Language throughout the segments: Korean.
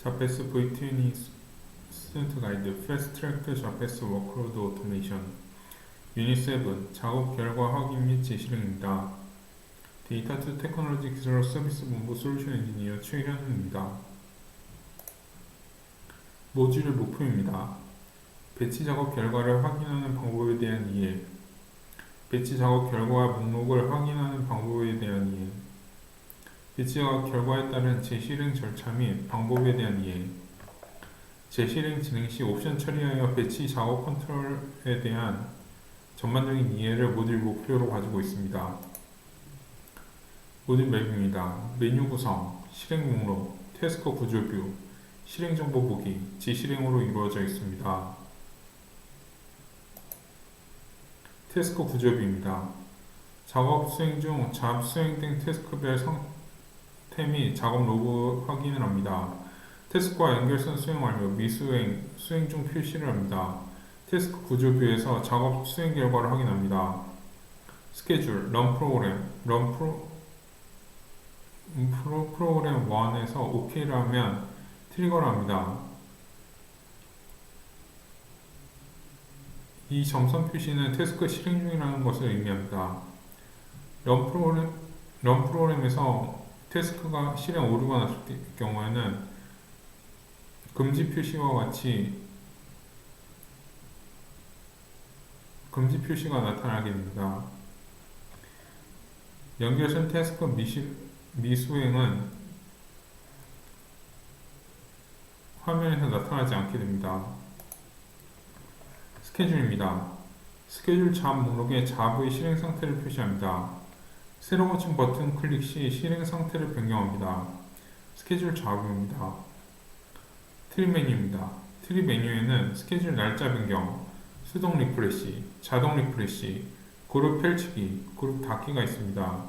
자페스 V20 스튜던트 가이드 패스트 트랙 자페스 워크로드 오토메이션 유닛 7 작업 결과 확인 및 재실행입니다. 데이터 투 테크놀로지 기술 서비스 본부 솔루션 엔지니어 최현우입니다. 모듈의 목표입니다. 배치 작업 결과를 확인하는 방법에 대한 이해, 배치 작업 결과 목록을 확인하는 방법에 대한 이해, 배치 작업 결과에 따른 재실행 절차 및 방법에 대한 이해, 재실행 진행 시 옵션 처리하여 배치 작업 컨트롤에 대한 전반적인 이해를 모듈 목표로 가지고 있습니다. 모듈 맵입니다. 메뉴 구성, 실행 목록, 태스크 구조뷰, 실행 정보 보기, 지실행으로 이루어져 있습니다. 태스크 구조뷰입니다. 작업 수행 중 잡 수행된 태스크별 상태 및 작업 로그 확인을 합니다. 태스크와 연결선 수행 완료, 미수행, 수행 중 표시를 합니다. 태스크 구조뷰에서 작업 수행 결과를 확인합니다. 스케줄, 런 프로그램, 프로그램 1에서 OK를 하면 트리거를 합니다. 이 점선 표시는 태스크 실행 중이라는 것을 의미합니다. 런 프로그램에서 태스크가 실행 오류가 났을 경우에는 금지 표시와 같이 금지 표시가 나타나게 됩니다. 연결선 태스크 미수행은 화면에서 나타나지 않게 됩니다. 스케줄입니다. 스케줄 잡 목록에 잡의 실행 상태를 표시합니다. 새로 고친 버튼 클릭 시 실행 상태를 변경합니다. 스케줄 잡입니다. 트리 메뉴입니다. 트리 메뉴에는 스케줄 날짜 변경, 수동 리프레시, 자동 리프레시, 그룹 펼치기, 그룹 닫기가 있습니다.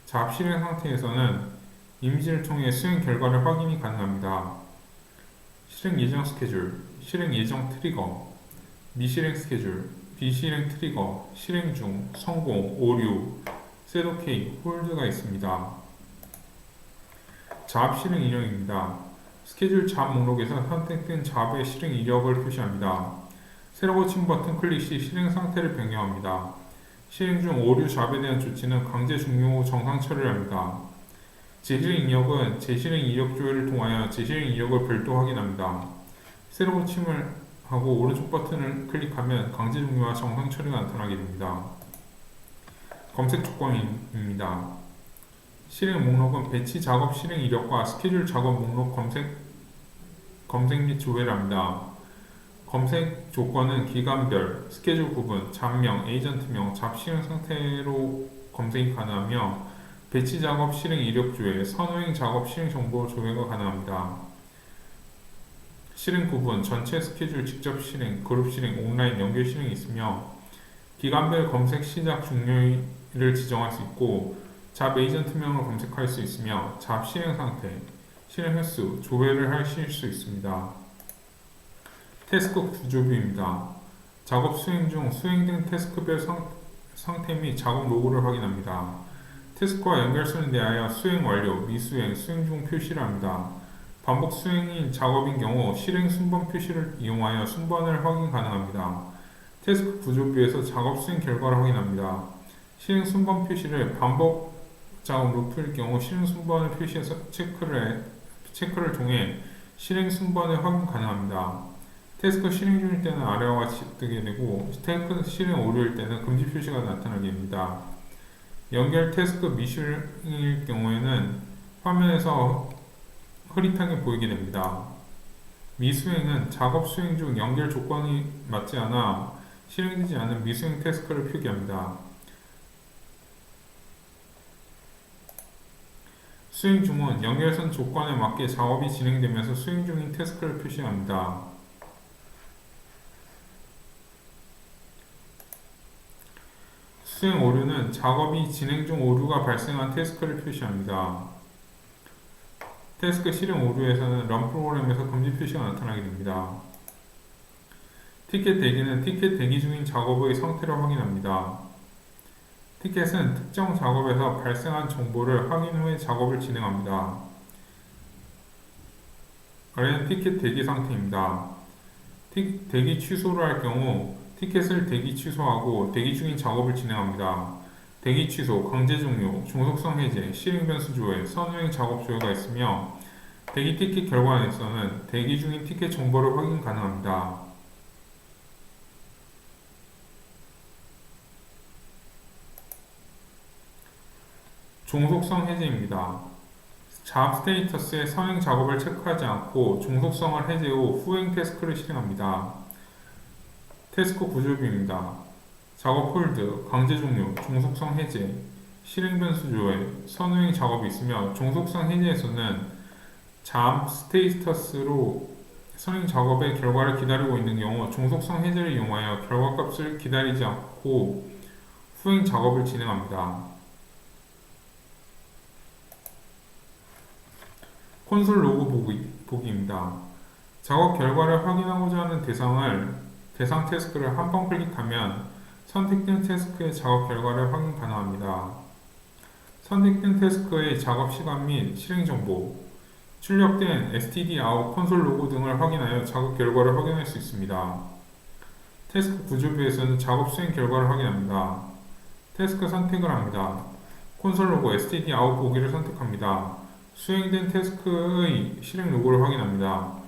잡 실행 상태에서는 이미지를 통해 수행 결과를 확인이 가능합니다. 실행 예정 스케줄, 실행 예정 트리거, 미실행 스케줄, 비실행 트리거, 실행 중, 성공, 오류, 셋 OK, 홀드가 있습니다. 잡 실행 이력입니다. 스케줄 잡 목록에서 선택된 잡의 실행 이력을 표시합니다. 새로 고침 버튼 클릭 시 실행 상태를 변경합니다. 실행 중 오류 잡에 대한 조치는 강제 종료 후 정상 처리를 합니다. 재실행 이력은 재실행 이력 조회를 통하여 재실행 이력을 별도 확인합니다. 새로 고침을 하고 오른쪽 버튼을 클릭하면 강제 종료와 정상 처리가 나타나게 됩니다. 검색 조건입니다. 실행 목록은 배치 작업 실행 이력과 스케줄 작업 목록 검색 및 조회를 합니다. 검색 조건은 기간별, 스케줄 구분, 잡명, 에이전트명, 잡 실행 상태로 검색이 가능하며 배치 작업 실행 이력 조회, 선호행 작업 실행 정보 조회가 가능합니다. 실행 구분, 전체 스케줄 직접 실행, 그룹 실행, 온라인 연결 실행이 있으며 기간별 검색 시작 종료일을 지정할 수 있고 잡 에이전트명을 검색할 수 있으며 잡 실행 상태, 실행 횟수, 조회를 하실 수 있습니다. 태스크 구조뷰입니다. 작업 수행 중 수행된 태스크별 상태 및 작업 로그를 확인합니다. 태스크와 연결선에 대하여 수행 완료, 미수행, 수행 중 표시를 합니다. 반복 수행인 작업인 경우 실행 순번 표시를 이용하여 순번을 확인 가능합니다. 태스크 구조뷰에서 작업 수행 결과를 확인합니다. 실행 순번 표시를 반복 작업 루프일 경우 실행 순번을 표시해서 체크를 통해 실행 순번을 확인 가능합니다. 태스크 실행 중일 때는 아래와 같이 뜨게 되고 태스크 실행 오류일 때는 금지 표시가 나타나게 됩니다. 연결 태스크 미실행일 경우에는 화면에서 흐릿하게 보이게 됩니다. 미수행은 작업 수행 중 연결 조건이 맞지 않아 실행되지 않은 미수행 태스크를 표기합니다. 수행 중은 연결선 조건에 맞게 작업이 진행되면서 수행 중인 태스크를 표시합니다. 수행 오류는 작업이 진행 중 오류가 발생한 태스크를 표시합니다. 태스크 실행 오류에서는 런 프로그램에서 금지 표시가 나타나게 됩니다. 티켓 대기는 티켓 대기 중인 작업의 상태를 확인합니다. 티켓은 특정 작업에서 발생한 정보를 확인 후에 작업을 진행합니다. 아래는 티켓 대기 상태입니다. 대기 취소를 할 경우 티켓을 대기 취소하고 대기 중인 작업을 진행합니다. 대기 취소, 강제 종료, 종속성 해제, 실행 변수 조회, 선행 작업 조회가 있으며 대기 티켓 결과에서는 대기 중인 티켓 정보를 확인 가능합니다. 종속성 해제입니다. 잡 스테이터스의 선행 작업을 체크하지 않고 종속성을 해제 후 후행 태스크를 실행합니다. 태스크 구조비입니다. 작업 홀드, 강제 종료, 종속성 해제, 실행 변수 조회, 선행 작업이 있으며 종속성 해제에서는 잡 스테이터스로 선행 작업의 결과를 기다리고 있는 경우 종속성 해제를 이용하여 결과값을 기다리지 않고 후행 작업을 진행합니다. 콘솔 로그 보기입니다. 작업 결과를 확인하고자 하는 대상 태스크를 한 번 클릭하면 선택된 태스크의 작업 결과를 확인 가능합니다. 선택된 태스크의 작업 시간 및 실행 정보, 출력된 std out 콘솔 로그 등을 확인하여 작업 결과를 확인할 수 있습니다. 태스크 구조뷰에서는 작업 수행 결과를 확인합니다. 태스크 선택을 합니다. 콘솔 로그 std out 보기를 선택합니다. 수행된 태스크의 실행 로그를 확인합니다.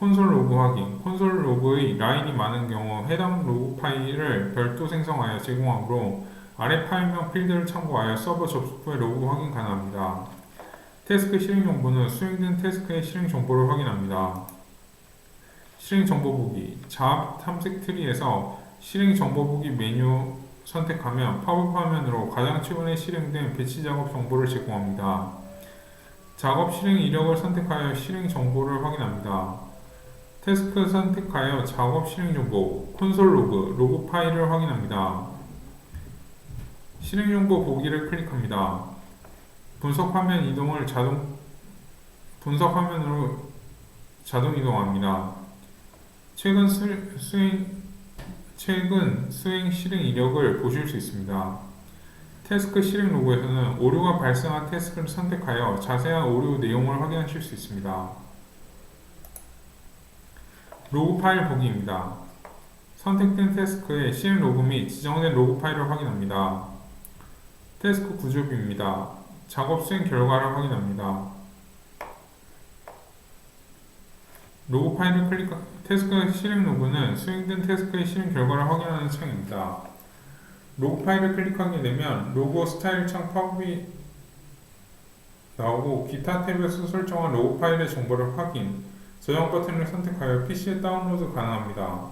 콘솔 로그 확인, 콘솔 로그의 라인이 많은 경우 해당 로그 파일을 별도 생성하여 제공하므로 아래 파일명 필드를 참고하여 서버 접속 후에 로그 확인 가능합니다. 태스크 실행 정보는 수행된 태스크의 실행 정보를 확인합니다. 실행 정보 보기, 잡 탐색 트리에서 실행 정보 보기 메뉴 선택하면 팝업 화면으로 가장 최근에 실행된 배치 작업 정보를 제공합니다. 작업 실행 이력을 선택하여 실행 정보를 확인합니다. 태스크 선택하여 작업 실행 정보, 콘솔 로그, 로그 파일을 확인합니다. 실행 정보 보기를 클릭합니다. 분석 화면 이동을 분석 화면으로 자동 이동합니다. 최근 수행 실행 이력을 보실 수 있습니다. 태스크 실행 로그에서는 오류가 발생한 태스크를 선택하여 자세한 오류 내용을 확인하실 수 있습니다. 로그 파일 보기입니다. 선택된 태스크의 실행 로그 및 지정된 로그 파일을 확인합니다. 태스크 구조뷰입니다. 작업 수행 결과를 확인합니다. 로그 파일을 태스크 실행 로그는 수행된 태스크의 실행 결과를 확인하는 창입니다. 로그 파일을 클릭하게 되면 로고 스타일 창 팝업이 나오고 기타 탭에서 설정한 로그 파일의 정보를 확인, 저장 버튼을 선택하여 PC에 다운로드 가능합니다.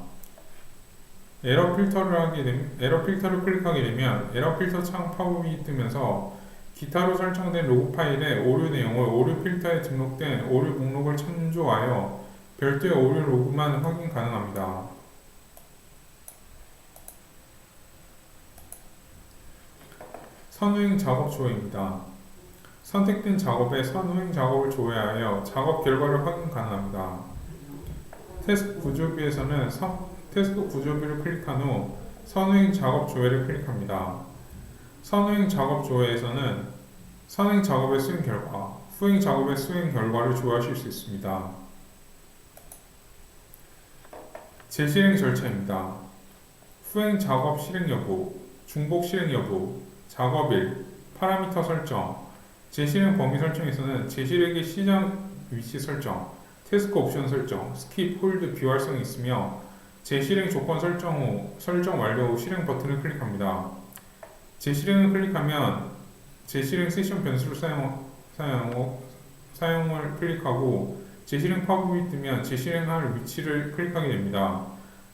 에러 필터를 클릭하게 되면 에러 필터 창 팝업이 뜨면서 기타로 설정된 로그 파일의 오류 내용을 오류 필터에 등록된 오류 목록을 참조하여 별도의 오류 로그만 확인 가능합니다. 선후행 작업 조회입니다. 선택된 작업의 선후행 작업을 조회하여 작업 결과를 확인 가능합니다. 태스크 구조뷰에서는 태스크 구조뷰를 클릭한 후 선후행 작업 조회를 클릭합니다. 선후행 작업 조회에서는 선행 작업의 수행 결과, 후행 작업의 수행 결과를 조회하실 수 있습니다. 재실행 절차입니다. 후행 작업 실행 여부, 중복 실행 여부, 작업일, 파라미터 설정, 재실행 범위 설정에서는 재실행의 시작 위치 설정, 태스크 옵션 설정, 스킵, 홀드, 비활성이 있으며 재실행 조건 설정 완료 후 실행 버튼을 클릭합니다. 재실행을 클릭하면 재실행 세션 변수를 사용을 클릭하고 재실행 팝업이 뜨면 재실행할 위치를 클릭하게 됩니다.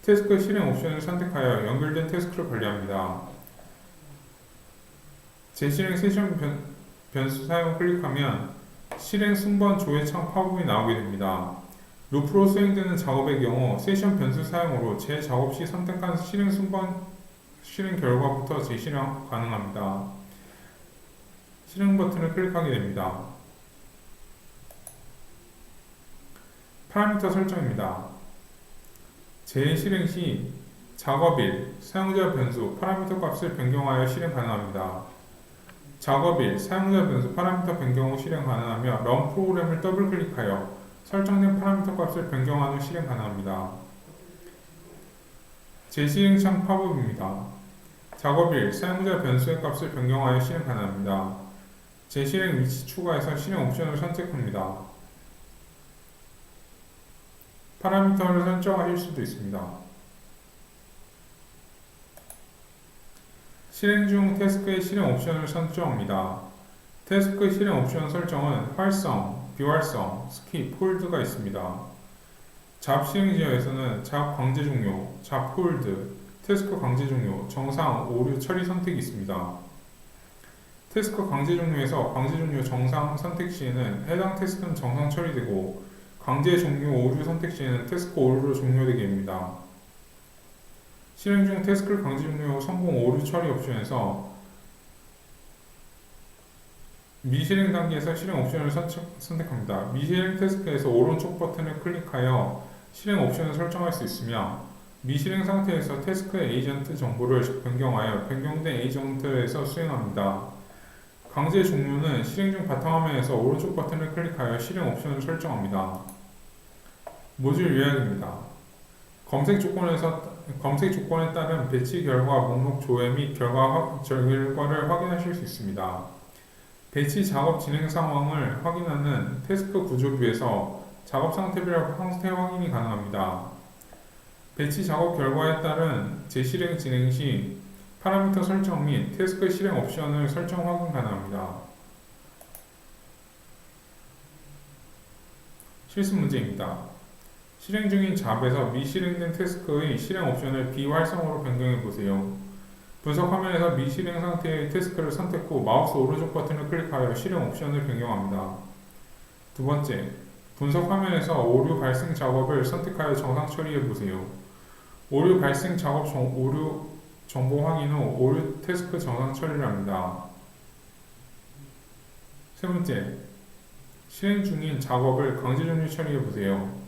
태스크 실행 옵션을 선택하여 연결된 태스크를 관리합니다. 재실행 세션 변수 사용을 클릭하면 실행 순번 조회 창 팝업이 나오게 됩니다. 루프로 수행되는 작업의 경우 세션 변수 사용으로 재작업 시 선택한 실행 결과부터 재실행 가능합니다. 실행 버튼을 클릭하게 됩니다. 파라미터 설정입니다. 재실행 시 작업일, 사용자 변수, 파라미터 값을 변경하여 실행 가능합니다. 작업일, 사용자 변수, 파라미터 변경 후 실행 가능하며 런 프로그램을 더블 클릭하여 설정된 파라미터 값을 변경한 후 실행 가능합니다. 재실행창 팝업입니다. 작업일, 사용자 변수의 값을 변경하여 실행 가능합니다. 재실행 위치 추가해서 실행 옵션을 선택합니다. 파라미터를 설정하실 수도 있습니다. 실행 중 태스크의 실행 옵션을 설정합니다. 태스크 실행 옵션 설정은 활성, 비활성, 스킵, 홀드가 있습니다. 잡 실행 지역에서는 잡 강제 종료, 잡 홀드, 태스크 강제 종료, 정상, 오류, 처리 선택이 있습니다. 태스크 강제 종료에서 강제 종료 정상 선택 시에는 해당 태스크는 정상 처리되고 강제 종료 오류 선택 시에는 태스크 오류로 종료되게 됩니다. 실행 중 태스크를 강제 종료 성공 오류 처리 옵션에서 미실행 단계에서 실행 옵션을 선택합니다. 미실행 태스크에서 오른쪽 버튼을 클릭하여 실행 옵션을 설정할 수 있으며 미실행 상태에서 태스크의 에이전트 정보를 변경하여 변경된 에이전트에서 수행합니다. 강제 종료는 실행 중 바탕화면에서 오른쪽 버튼을 클릭하여 실행 옵션을 설정합니다. 모듈 요약입니다. 검색 조건에 따른 배치 결과 목록 조회 및 결과를 확인하실 수 있습니다. 배치 작업 진행 상황을 확인하는 태스크 구조뷰에서 작업 상태별 상태 확인이 가능합니다. 배치 작업 결과에 따른 재실행 진행 시 파라미터 설정 및 태스크 실행 옵션을 설정 확인 가능합니다. 실습 문제입니다. 실행 중인 잡에서 미실행된 태스크의 실행 옵션을 비활성으로 변경해 보세요. 분석 화면에서 미실행 상태의 태스크를 선택 후 마우스 오른쪽 버튼을 클릭하여 실행 옵션을 변경합니다. 두 번째, 분석 화면에서 오류 발생 작업을 선택하여 정상 처리해 보세요. 오류 발생 작업 오류 정보 확인 후 오류 태스크 정상 처리를 합니다. 세 번째, 실행 중인 작업을 강제 종료 처리해 보세요.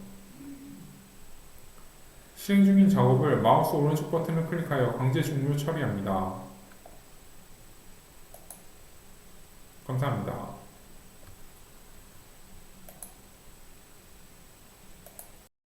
실행 중인 작업을 마우스 오른쪽 버튼을 클릭하여 강제 종료 처리합니다. 감사합니다.